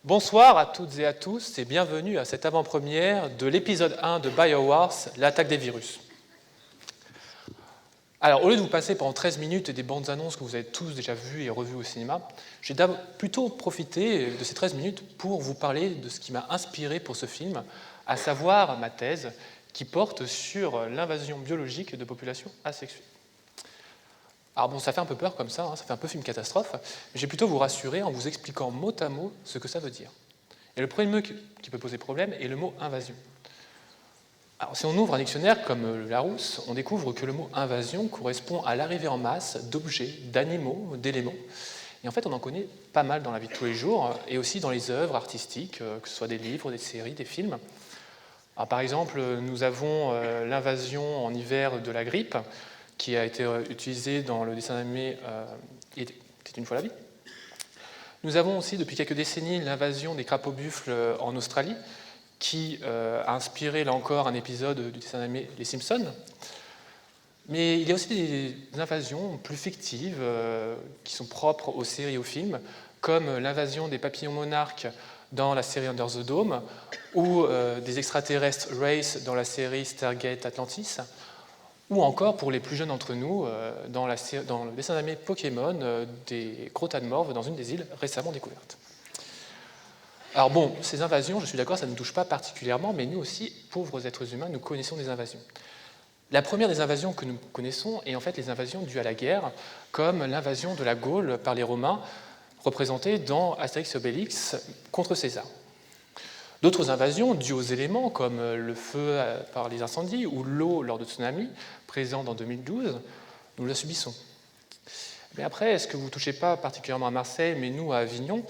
Bonsoir à toutes et à tous et bienvenue à cette avant-première de l'épisode 1 de BioWars, l'attaque des virus. Alors, au lieu de vous passer pendant 13 minutes des bandes annonces que vous avez tous déjà vues et revues au cinéma, j'ai plutôt profité de ces 13 minutes pour vous parler de ce qui m'a inspiré pour ce film, à savoir ma thèse qui porte sur l'invasion biologique de populations asexuées. Alors bon, ça fait un peu peur comme ça, ça fait un peu film catastrophe, mais je vais plutôt vous rassurer en vous expliquant mot à mot ce que ça veut dire. Et le premier mot qui peut poser problème est le mot invasion. Alors si on ouvre un dictionnaire comme le Larousse, on découvre que le mot invasion correspond à l'arrivée en masse d'objets, d'animaux, d'éléments. Et en fait, on en connaît pas mal dans la vie de tous les jours, et aussi dans les œuvres artistiques, que ce soit des livres, des séries, des films. Alors, par exemple, nous avons l'invasion en hiver de la grippe, qui a été utilisé dans le dessin animé C'était une fois la vie. Nous avons aussi depuis quelques décennies l'invasion des crapauds buffles en Australie, qui a inspiré là encore un épisode du dessin animé Les Simpsons. Mais il y a aussi des invasions plus fictives qui sont propres aux séries et aux films, comme l'invasion des papillons monarques dans la série Under the Dome, ou des extraterrestres Race dans la série Stargate Atlantis, ou encore, pour les plus jeunes d'entre nous, dans le dessin animé Pokémon, des Crotamorphes dans une des îles récemment découvertes. Alors bon, ces invasions, je suis d'accord, ça ne nous touche pas particulièrement, mais nous aussi, pauvres êtres humains, nous connaissons des invasions. La première des invasions que nous connaissons est en fait les invasions dues à la guerre, comme l'invasion de la Gaule par les Romains, représentée dans Astérix et Obélix contre César. D'autres invasions dues aux éléments, comme le feu par les incendies ou l'eau lors de tsunamis, présents en 2012, nous la subissons. Mais après, ce que vous ne touchez pas particulièrement à Marseille, mais nous à Avignon,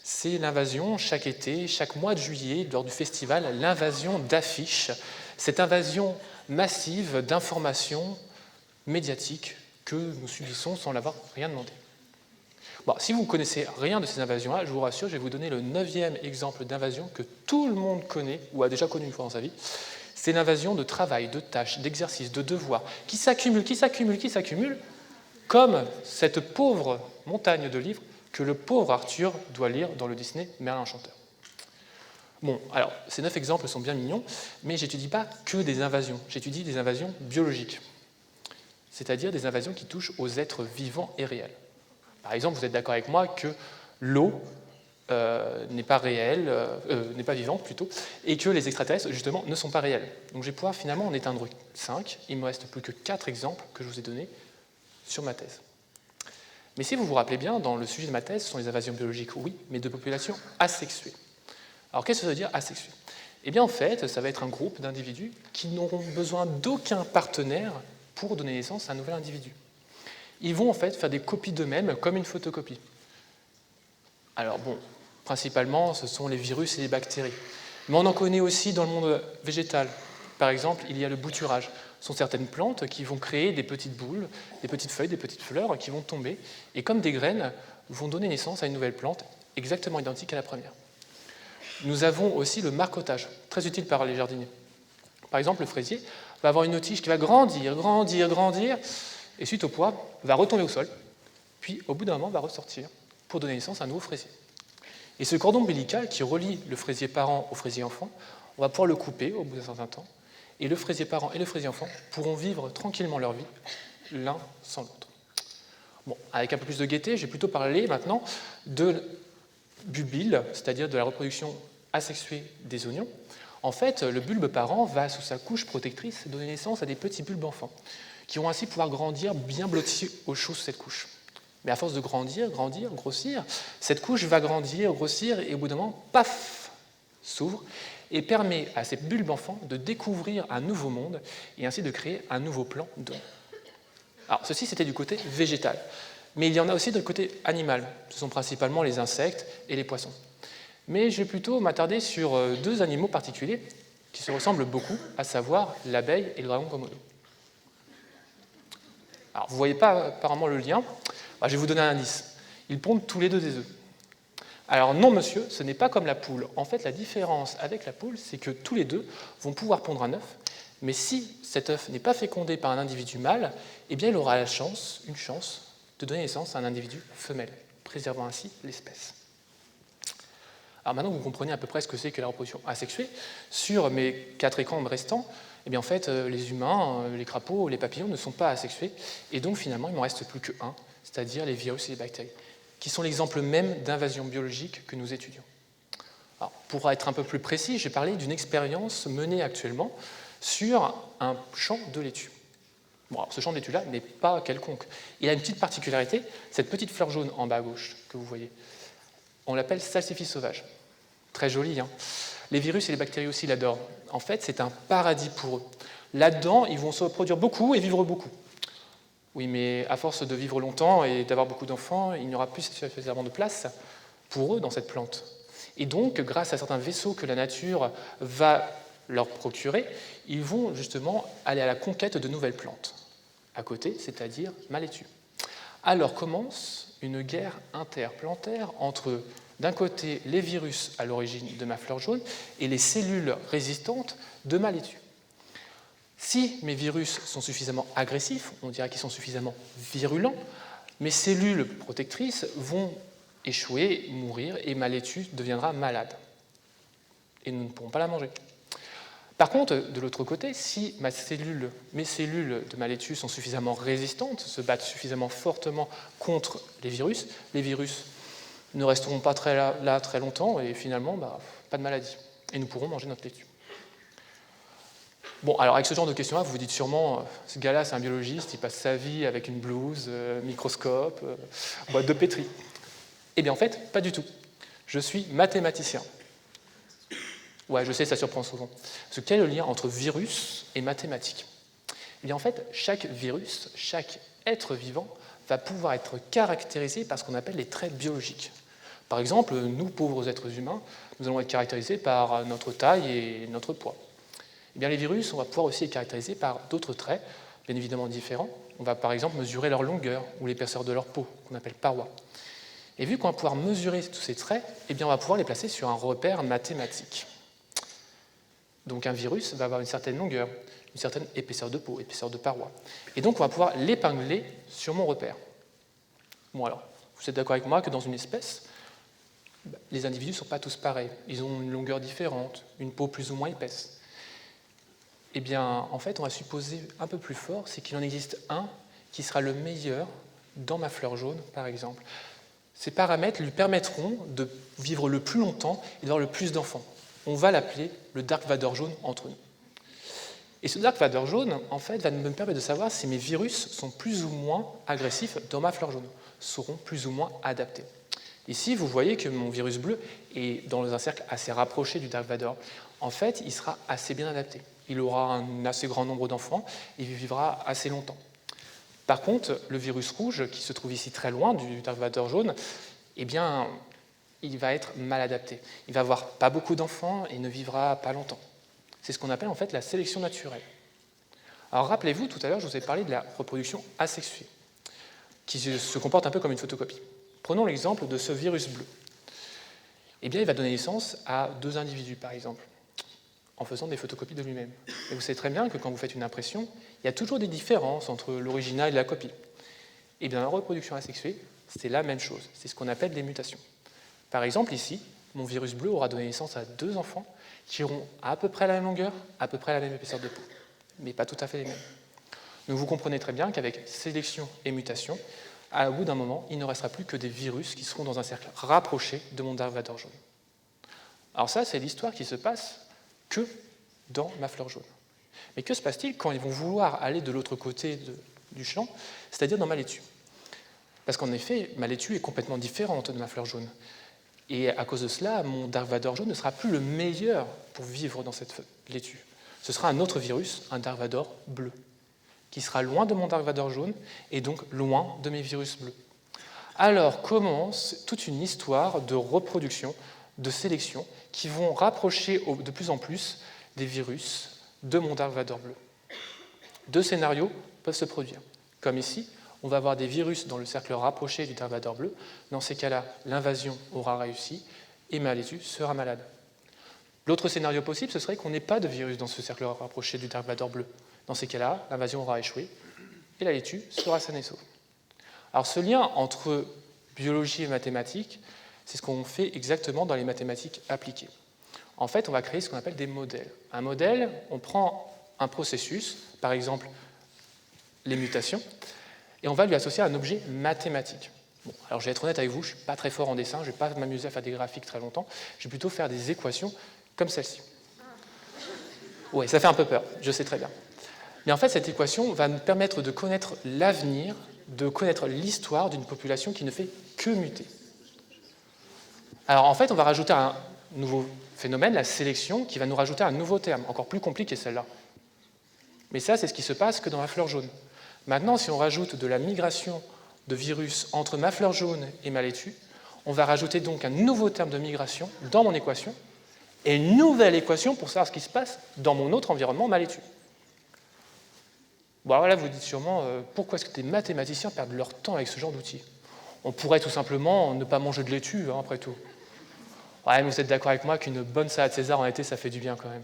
c'est l'invasion chaque été, chaque mois de juillet, lors du festival, l'invasion d'affiches, cette invasion massive d'informations médiatiques que nous subissons sans l'avoir rien demandé. Bon, si vous ne connaissez rien de ces invasions-là, je vous rassure, je vais vous donner le 9e exemple d'invasion que tout le monde connaît, ou a déjà connu une fois dans sa vie. C'est l'invasion de travail, de tâches, d'exercices, de devoirs, qui s'accumulent, comme cette pauvre montagne de livres que le pauvre Arthur doit lire dans le Disney Merlin Enchanteur. Bon, alors, ces 9 exemples sont bien mignons, mais je n'étudie pas que des invasions, j'étudie des invasions biologiques, c'est-à-dire des invasions qui touchent aux êtres vivants et réels. Par exemple, vous êtes d'accord avec moi que l'eau n'est pas réelle, n'est pas vivante plutôt, et que les extraterrestres, justement, ne sont pas réels. Donc je vais pouvoir finalement en éteindre 5, il ne me reste plus que 4 exemples que je vous ai donnés sur ma thèse. Mais si vous vous rappelez bien, dans le sujet de ma thèse, ce sont les invasions biologiques, oui, mais de populations asexuées. Alors qu'est-ce que ça veut dire asexué ? Eh bien en fait, ça va être un groupe d'individus qui n'auront besoin d'aucun partenaire pour donner naissance à un nouvel individu. Ils vont en fait faire des copies d'eux-mêmes comme une photocopie. Alors bon, principalement ce sont les virus et les bactéries. Mais on en connaît aussi dans le monde végétal. Par exemple, il y a le bouturage. Ce sont certaines plantes qui vont créer des petites boules, des petites feuilles, des petites fleurs qui vont tomber et comme des graines vont donner naissance à une nouvelle plante exactement identique à la première. Nous avons aussi le marcottage, très utile par les jardiniers. Par exemple, le fraisier va avoir une tige qui va grandir, et suite au poids, va retomber au sol, puis au bout d'un moment va ressortir pour donner naissance à un nouveau fraisier. Et ce cordon ombilical qui relie le fraisier parent au fraisier enfant, on va pouvoir le couper au bout d'un certain temps, et le fraisier parent et le fraisier enfant pourront vivre tranquillement leur vie, l'un sans l'autre. Bon, avec un peu plus de gaieté, je vais plutôt parler maintenant du bulbe, c'est-à-dire de la reproduction asexuée des oignons. En fait, le bulbe parent va, sous sa couche protectrice, donner naissance à des petits bulbes enfants, qui vont ainsi pouvoir grandir bien blottis au chaud sous cette couche. Mais à force de grandir, grossir, cette couche va grandir, grossir, et au bout d'un moment, paf, s'ouvre, et permet à ces bulbes enfants de découvrir un nouveau monde, et ainsi de créer un nouveau plan d'oignons. Alors, ceci, c'était du côté végétal. Mais il y en a aussi de côté animal. Ce sont principalement les insectes et les poissons. Mais je vais plutôt m'attarder sur 2 animaux particuliers qui se ressemblent beaucoup, à savoir l'abeille et le dragon Komodo. Alors, vous ne voyez pas apparemment le lien. Alors, je vais vous donner un indice. Ils pondent tous les 2 des œufs. Alors non, monsieur, ce n'est pas comme la poule. En fait, la différence avec la poule, c'est que tous les 2 vont pouvoir pondre un œuf, mais si cet œuf n'est pas fécondé par un individu mâle, eh bien, il aura une chance de donner naissance à un individu femelle, préservant ainsi l'espèce. Alors maintenant que vous comprenez à peu près ce que c'est que la reproduction asexuée, sur mes 4 écrans restants, eh bien en fait, les humains, les crapauds, les papillons ne sont pas asexués, et donc finalement il ne m'en reste plus qu'un, c'est-à-dire les virus et les bactéries, qui sont l'exemple même d'invasion biologique que nous étudions. Alors, pour être un peu plus précis, j'ai parlé d'une expérience menée actuellement sur un champ de laitue. Bon, alors ce champ de laitue-là n'est pas quelconque. Il a une petite particularité, cette petite fleur jaune en bas à gauche que vous voyez, on l'appelle salsifis sauvage. Très joli, hein. Les virus et les bactéries aussi l'adorent. En fait, c'est un paradis pour eux. Là-dedans, ils vont se reproduire beaucoup et vivre beaucoup. Oui, mais à force de vivre longtemps et d'avoir beaucoup d'enfants, il n'y aura plus suffisamment de place pour eux dans cette plante. Et donc, grâce à certains vaisseaux que la nature va leur procurer, ils vont justement aller à la conquête de nouvelles plantes, à côté, c'est-à-dire ma laitue. Alors commence une guerre interplantaire entre, d'un côté, les virus à l'origine de ma fleur jaune et les cellules résistantes de ma laitue. Si mes virus sont suffisamment agressifs, on dirait qu'ils sont suffisamment virulents, mes cellules protectrices vont échouer, mourir, et ma laitue deviendra malade. Et nous ne pourrons pas la manger. Par contre, de l'autre côté, si mes cellules de ma laitue sont suffisamment résistantes, se battent suffisamment fortement contre les virus ne resteront pas là très longtemps, et finalement, pas de maladie. Et nous pourrons manger notre laitue. Bon, alors avec ce genre de questions-là, vous vous dites sûrement, ce gars-là, c'est un biologiste, il passe sa vie avec une blouse, microscope, boîte de pétri. Eh bien en fait, pas du tout. Je suis mathématicien. Ouais, je sais, ça surprend souvent. Parce que quel est le lien entre virus et mathématiques? Eh bien en fait, chaque virus, chaque être vivant va pouvoir être caractérisé par ce qu'on appelle les traits biologiques. Par exemple, nous, pauvres êtres humains, nous allons être caractérisés par notre taille et notre poids. Eh bien les virus, on va pouvoir aussi les caractériser par d'autres traits, bien évidemment différents. On va par exemple mesurer leur longueur ou l'épaisseur de leur peau, qu'on appelle parois. Et vu qu'on va pouvoir mesurer tous ces traits, eh bien on va pouvoir les placer sur un repère mathématique. Donc un virus va avoir une certaine longueur, une certaine épaisseur de peau, épaisseur de paroi. Et donc on va pouvoir l'épingler sur mon repère. Bon alors, vous êtes d'accord avec moi que dans une espèce, les individus ne sont pas tous pareils. Ils ont une longueur différente, une peau plus ou moins épaisse. Eh bien, en fait, on va supposer un peu plus fort, c'est qu'il en existe un qui sera le meilleur dans ma fleur jaune, par exemple. Ces paramètres lui permettront de vivre le plus longtemps et d'avoir le plus d'enfants. On va l'appeler le Dark Vador jaune entre nous. Et ce Dark Vador jaune, en fait, va me permettre de savoir si mes virus sont plus ou moins agressifs dans ma fleur jaune, seront plus ou moins adaptés. Ici, vous voyez que mon virus bleu est dans un cercle assez rapproché du Dark Vador. En fait, il sera assez bien adapté. Il aura un assez grand nombre d'enfants et il vivra assez longtemps. Par contre, le virus rouge, qui se trouve ici très loin du Dark Vador jaune, eh bien, il va être mal adapté. Il va avoir pas beaucoup d'enfants et ne vivra pas longtemps. C'est ce qu'on appelle en fait la sélection naturelle. Alors rappelez-vous, tout à l'heure, je vous ai parlé de la reproduction asexuée, qui se comporte un peu comme une photocopie. Prenons l'exemple de ce virus bleu. Eh bien, il va donner naissance à 2 individus, par exemple, en faisant des photocopies de lui-même. Et vous savez très bien que quand vous faites une impression, il y a toujours des différences entre l'original et la copie. Eh bien, la reproduction asexuée, c'est la même chose. C'est ce qu'on appelle des mutations. Par exemple, ici, mon virus bleu aura donné naissance à 2 enfants qui auront à peu près la même longueur, à peu près la même épaisseur de peau, mais pas tout à fait les mêmes. Donc vous comprenez très bien qu'avec sélection et mutation, au bout d'un moment, il ne restera plus que des virus qui seront dans un cercle rapproché de mon Dark Vador jaune. Alors ça, c'est l'histoire qui se passe que dans ma fleur jaune. Mais que se passe-t-il quand ils vont vouloir aller de l'autre côté du champ, c'est-à-dire dans ma laitue? Parce qu'en effet, ma laitue est complètement différente de ma fleur jaune. Et à cause de cela, mon Dark Vador jaune ne sera plus le meilleur pour vivre dans cette laitue. Ce sera un autre virus, un Dark Vador bleu, qui sera loin de mon Dark Vador jaune et donc loin de mes virus bleus. Alors commence toute une histoire de reproduction, de sélection, qui vont rapprocher de plus en plus des virus de mon Dark Vador bleu. 2 scénarios peuvent se produire. Comme ici, on va avoir des virus dans le cercle rapproché du Dark Vador bleu. Dans ces cas-là, l'invasion aura réussi et ma laitue sera malade. L'autre scénario possible, ce serait qu'on n'ait pas de virus dans ce cercle rapproché du Dark Vador bleu. Dans ces cas-là, l'invasion aura échoué et la laitue sera saine et sauve. Alors ce lien entre biologie et mathématiques, C'est ce qu'on fait exactement dans les mathématiques appliquées. En fait, on va créer ce qu'on appelle des modèles. Un modèle, on prend un processus, par exemple les mutations, et on va lui associer un objet mathématique. Bon, alors je vais être honnête avec vous, je ne suis pas très fort en dessin, je ne vais pas m'amuser à faire des graphiques très longtemps, je vais plutôt faire des équations comme celle-ci. Oui, ça fait un peu peur, je sais très bien. Mais en fait, cette équation va nous permettre de connaître l'avenir, de connaître l'histoire d'une population qui ne fait que muter. Alors en fait, on va rajouter un nouveau phénomène, la sélection, qui va nous rajouter un nouveau terme, encore plus compliqué celle-là. Mais ça, c'est ce qui se passe que dans ma fleur jaune. Maintenant, si on rajoute de la migration de virus entre ma fleur jaune et ma laitue, on va rajouter donc un nouveau terme de migration dans mon équation et une nouvelle équation pour savoir ce qui se passe dans mon autre environnement, ma laitue. Bon, alors là, vous dites sûrement, pourquoi est-ce que des mathématiciens perdent leur temps avec ce genre d'outils? On pourrait tout simplement ne pas manger de laitue, hein, après tout. Ouais, mais vous êtes d'accord avec moi qu'une bonne salade César en été, ça fait du bien quand même.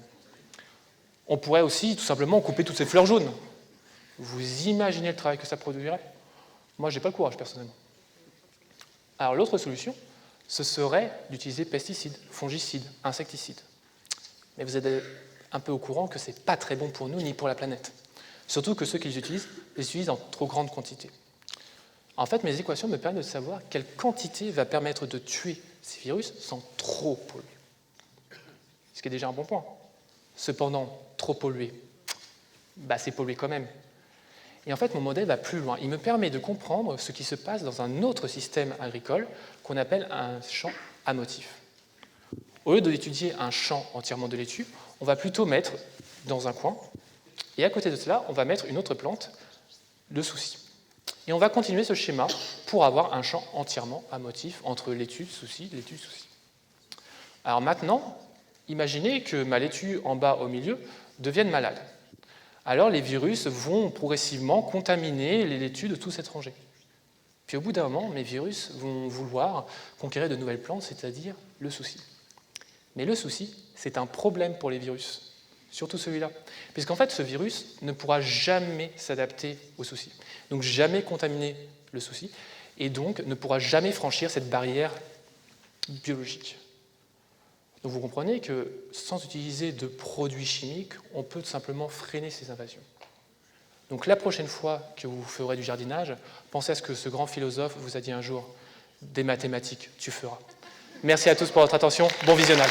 On pourrait aussi tout simplement couper toutes ces fleurs jaunes. Vous imaginez le travail que ça produirait? Moi, je n'ai pas le courage, personnellement. Alors, l'autre solution, ce serait d'utiliser pesticides, fongicides, insecticides. Mais vous êtes un peu au courant que ce n'est pas très bon pour nous ni pour la planète. Surtout que ceux qui les utilisent en trop grande quantité. En fait, mes équations me permettent de savoir quelle quantité va permettre de tuer ces virus sans trop polluer. Ce qui est déjà un bon point. Cependant, trop polluer, c'est polluer quand même. Et en fait, mon modèle va plus loin. Il me permet de comprendre ce qui se passe dans un autre système agricole qu'on appelle un champ amotif. Au lieu d'étudier un champ entièrement de laitue, on va plutôt mettre dans un coin, et à côté de cela, on va mettre une autre plante, le souci. Et on va continuer ce schéma pour avoir un champ entièrement amotif entre laitue, souci, laitue, souci. Alors maintenant, imaginez que ma laitue en bas au milieu devienne malade. Alors les virus vont progressivement contaminer les laitues de tous étrangers. Puis au bout d'un moment, mes virus vont vouloir conquérir de nouvelles plantes, c'est-à-dire le souci. Mais le souci, c'est un problème pour les virus, surtout celui-là. Puisqu'en fait, ce virus ne pourra jamais s'adapter au souci, donc jamais contaminer le souci, et donc ne pourra jamais franchir cette barrière biologique. Donc vous comprenez que sans utiliser de produits chimiques, on peut tout simplement freiner ces invasions. Donc la prochaine fois que vous ferez du jardinage, pensez à ce que ce grand philosophe vous a dit un jour, des mathématiques, tu feras. Merci à tous pour votre attention, bon visionnage.